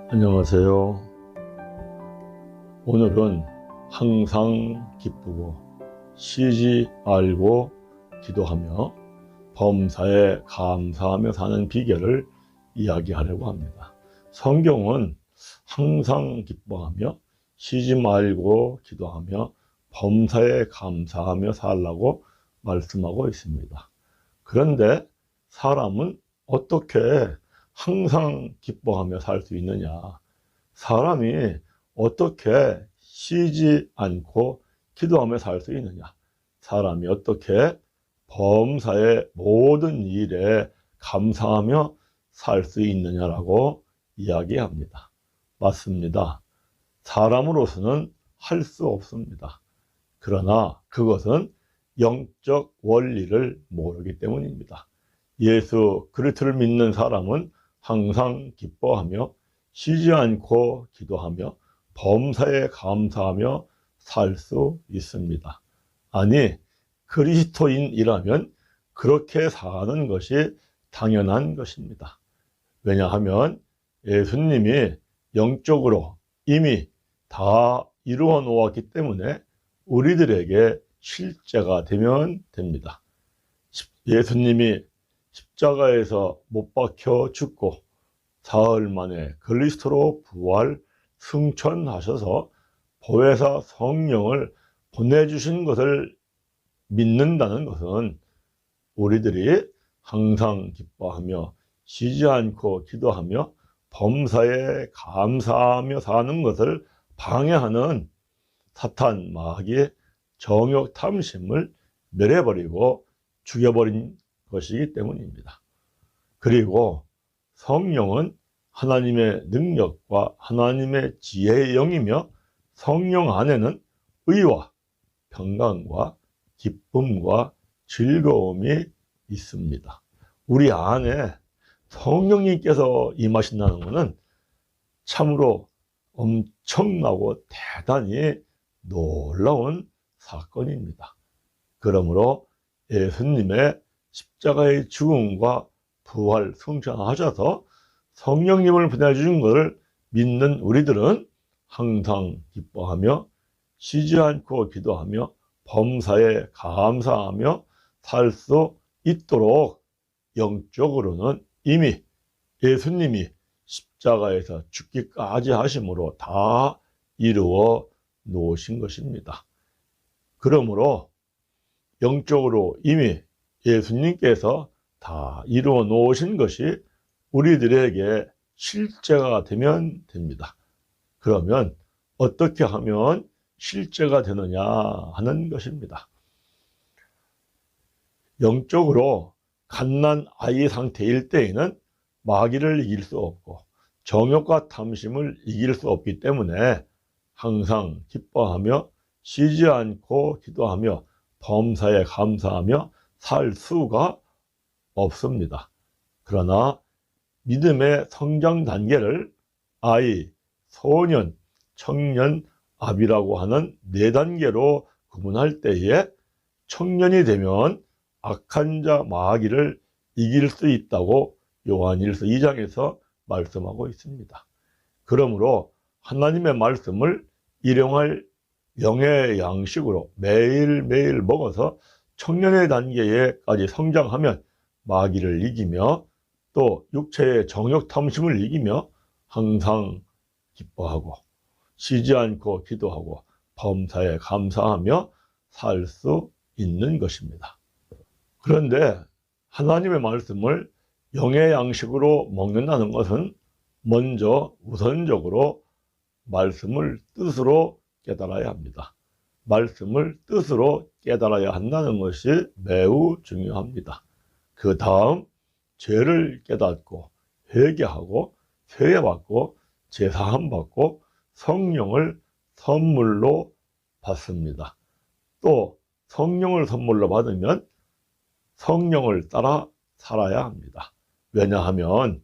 안녕하세요. 오늘은 항상 기쁘고 쉬지 말고 기도하며 범사에 감사하며 사는 비결을 이야기하려고 합니다. 성경은 항상 기뻐하며 쉬지 말고 기도하며 범사에 감사하며 살라고 말씀하고 있습니다. 그런데 사람은 어떻게 항상 기뻐하며 살 수 있느냐? 사람이 어떻게 쉬지 않고 기도하며 살 수 있느냐? 사람이 어떻게 범사의 모든 일에 감사하며 살 수 있느냐라고 이야기합니다. 맞습니다. 사람으로서는 할 수 없습니다. 그러나 그것은 영적 원리를 모르기 때문입니다. 예수 그리스도를 믿는 사람은 항상 기뻐하며 쉬지 않고 기도하며 범사에 감사하며 살 수 있습니다. 아니, 그리스도인이라면 그렇게 사는 것이 당연한 것입니다. 왜냐하면 예수님이 영적으로 이미 다 이루어 놓았기 때문에 우리들에게 실제가 되면 됩니다. 예수님이 십자가에서 못 박혀 죽고 사흘 만에 그리스도로 부활 승천하셔서 보혜사 성령을 보내주신 것을 믿는다는 것은 우리들이 항상 기뻐하며 쉬지 않고 기도하며 범사에 감사하며 사는 것을 방해하는 사탄 마귀의 정욕 탐심을 멸해버리고 죽여버린 것이기 때문입니다. 그리고 성령은 하나님의 능력과 하나님의 지혜의 영이며 성령 안에는 의와 평강과 기쁨과 즐거움이 있습니다. 우리 안에 성령님께서 임하신다는 것은 참으로 엄청나고 대단히 놀라운 사건입니다. 그러므로 예수님의 십자가의 죽음과 부활 승천하셔서 성령님을 보내주신 것을 믿는 우리들은 항상 기뻐하며 쉬지 않고 기도하며 범사에 감사하며 살 수 있도록 영적으로는 이미 예수님이 십자가에서 죽기까지 하심으로 다 이루어 놓으신 것입니다. 그러므로 영적으로 이미 예수님께서 다 이루어 놓으신 것이 우리들에게 실제가 되면 됩니다. 그러면 어떻게 하면 실제가 되느냐 하는 것입니다. 영적으로 갓난 아이 상태일 때에는 마귀를 이길 수 없고 정욕과 탐심을 이길 수 없기 때문에 항상 기뻐하며 쉬지 않고 기도하며 범사에 감사하며 살 수가 없습니다. 그러나 믿음의 성장 단계를 아이, 소년, 청년, 아비라고 하는 4단계로 구분할 때에 청년이 되면 악한 자 마귀를 이길 수 있다고 요한일서 2장에서 말씀하고 있습니다. 그러므로 하나님의 말씀을 일용할 영의 양식으로 매일매일 먹어서 청년의 단계에까지 성장하면 마귀를 이기며 또 육체의 정욕 탐심을 이기며 항상 기뻐하고 쉬지 않고 기도하고 범사에 감사하며 살 수 있는 것입니다. 그런데 하나님의 말씀을 영의 양식으로 먹는다는 것은 먼저 우선적으로 말씀을 뜻으로 깨달아야 합니다. 말씀을 뜻으로 깨달아야 한다는 것이 매우 중요합니다. 그 다음 죄를 깨닫고 회개하고 세례받고 제사함 받고 성령을 선물로 받습니다. 또 성령을 선물로 받으면 성령을 따라 살아야 합니다. 왜냐하면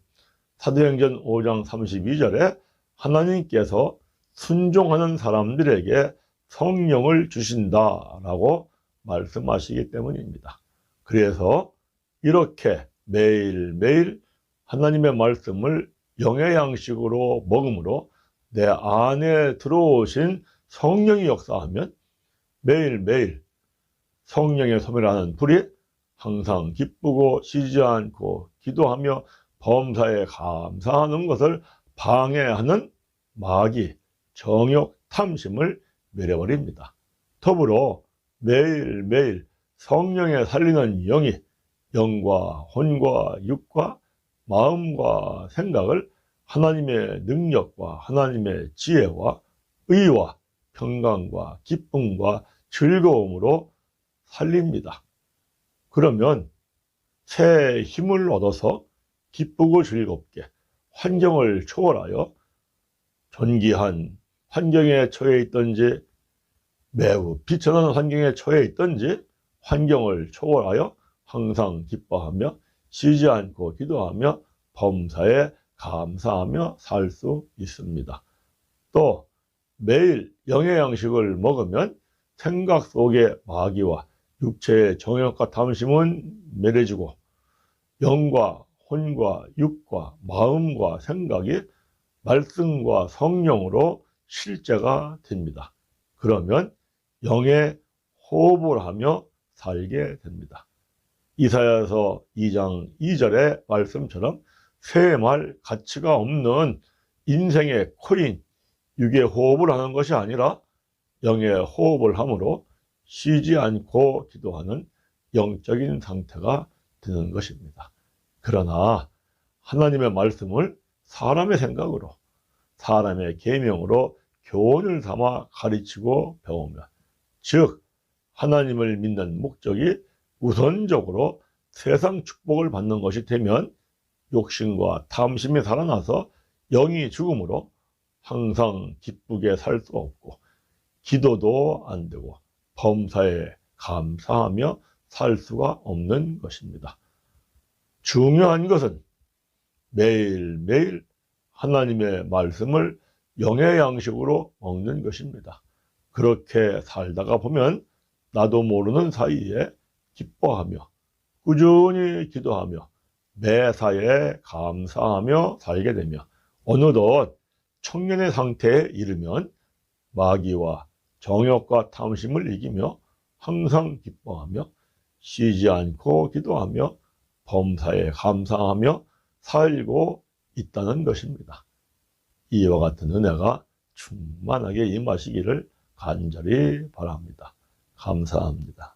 사도행전 5장 32절에 하나님께서 순종하는 사람들에게 성령을 주신다라고 말씀하시기 때문입니다. 그래서 이렇게 매일매일 하나님의 말씀을 영의 양식으로 먹음으로 내 안에 들어오신 성령이 역사하면 매일매일 성령의 소멸하는 불이 항상 기쁘고 쉬지 않고 기도하며 범사에 감사하는 것을 방해하는 마귀, 정욕, 탐심을 멸해버립니다. 더불어 매일매일 성령에 살리는 영이 영과 혼과 육과 마음과 생각을 하나님의 능력과 하나님의 지혜와 의와 평강과 기쁨과 즐거움으로 살립니다. 그러면 새 힘을 얻어서 기쁘고 즐겁게 환경을 초월하여 존귀한 환경에 처해 있든지 매우 비천한 환경에 처해 있든지 환경을 초월하여 항상 기뻐하며 쉬지 않고 기도하며 범사에 감사하며 살 수 있습니다. 또 매일 영의 양식을 먹으면 생각 속의 마귀와 육체의 정욕과 탐심은 멸해지고 영과 혼과 육과 마음과 생각이 말씀과 성령으로 실제가 됩니다. 그러면 영의 호흡을 하며 살게 됩니다. 이사야서 2장 2절의 말씀처럼 쇠말 가치가 없는 인생의 코인 육의 호흡을 하는 것이 아니라 영의 호흡을 함으로 쉬지 않고 기도하는 영적인 상태가 되는 것입니다. 그러나 하나님의 말씀을 사람의 생각으로 사람의 계명으로 교훈을 삼아 가르치고 배우며 즉 하나님을 믿는 목적이 우선적으로 세상 축복을 받는 것이 되면 욕심과 탐심이 살아나서 영이 죽음으로 항상 기쁘게 살 수 없고 기도도 안 되고 범사에 감사하며 살 수가 없는 것입니다. 중요한 것은 매일매일 하나님의 말씀을 영의 양식으로 먹는 것입니다. 그렇게 살다가 보면 나도 모르는 사이에 기뻐하며 꾸준히 기도하며 매사에 감사하며 살게 되며 어느덧 청년의 상태에 이르면 마귀와 정욕과 탐심을 이기며 항상 기뻐하며 쉬지 않고 기도하며 범사에 감사하며 살고 있다는 것입니다. 이와 같은 은혜가 충만하게 임하시기를 간절히 바랍니다. 감사합니다.